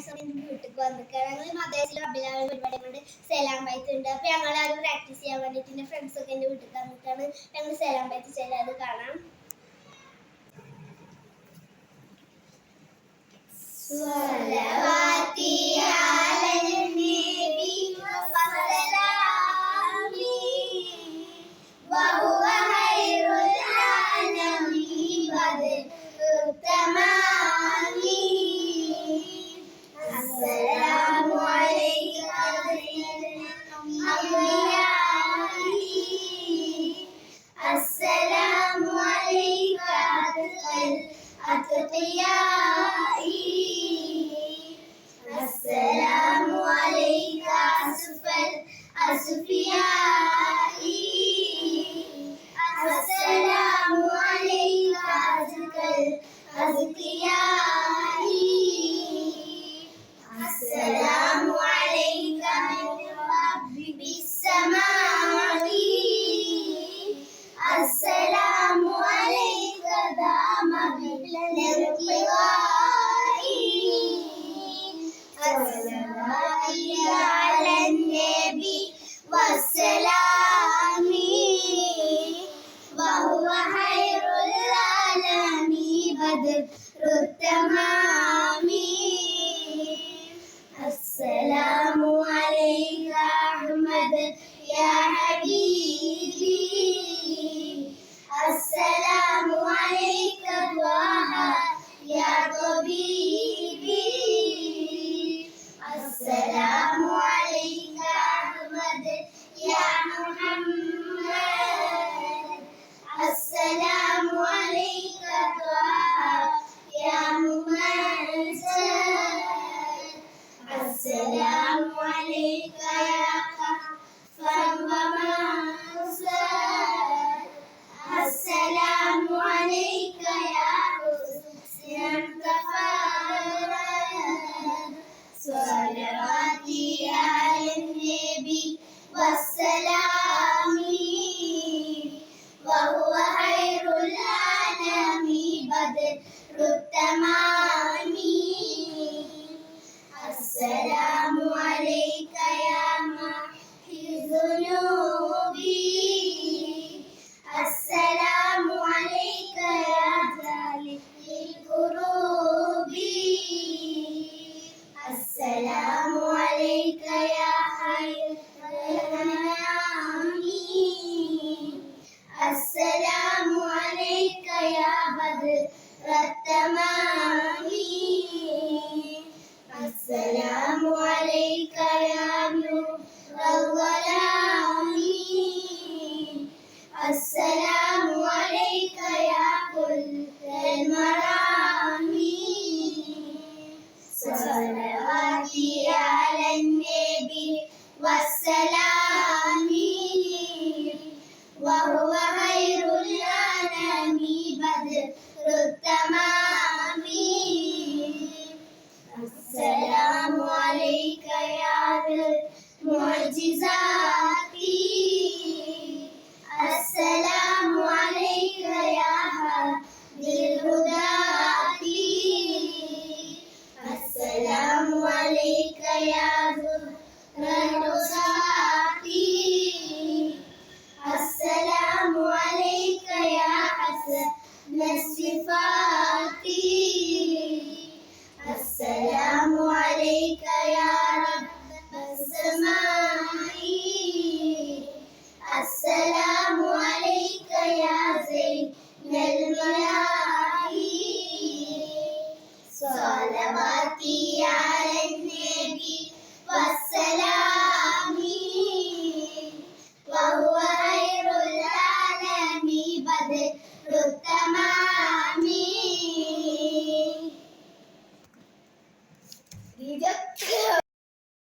Friends വീട്ടിൽ വന്നിരിക്കുകയാണ്. ഞങ്ങൾ മദ്രസയിലെ അഭിലാഷ് പരിപാടി കൊണ്ട് സലാം ബൈത്ത് ഉണ്ട്. അപ്പോൾ ഞങ്ങൾ അത് പ്രാക്ടീസ് ചെയ്യാൻ വേണ്ടിയിട്ട് എൻ്റെ ഫ്രണ്ട്സൊക്കെ എൻ്റെ വീട്ടിൽ വന്നിട്ടാണ് ഞങ്ങൾ സലാം ബൈത്ത് ചെയ്യാൻ. അത് കാണാം. സ്വലവാതി അലനബി വസലാമി വഹുവ ഖൈറുൽ ആലമീൻ ബദറുത്തമാമി അസ്സലാമു അലൈക അംബിയാഇ അസ്സലാമു അലൈക അത്ഖിയാഇ السلام عليك أسفل أسفيائي السلام عليك أزكى الأزكيائي السلام عليك من رب السماء السلام عليك دام بالارتقاء الصلاة على النبي والسلام وهو خير العالمين بدر التمام السلام عليك أحمد يا حبيبي السلام عليك طه يا طبيبي السلام عليك أحمد يا محمد السلام عليك طه يا ممجد السلام عليك يا كفر ومنصر السلام عليك يا حسين تفرد صلواتي على النبي والسلام وهو خير العالمين بدر التمام السلام عليك يا محي ذنوبي السلام عليك يا جالب الكروب السلام عليك يا خير الأنام السلام عليك يا بدر التمام السلام عليك يا نور الظلام السلام عليك يا كل المرام صلواتي على النبي والسلام وهو خير العالمين بدر التمام السلام عليك يا ذا المعجزات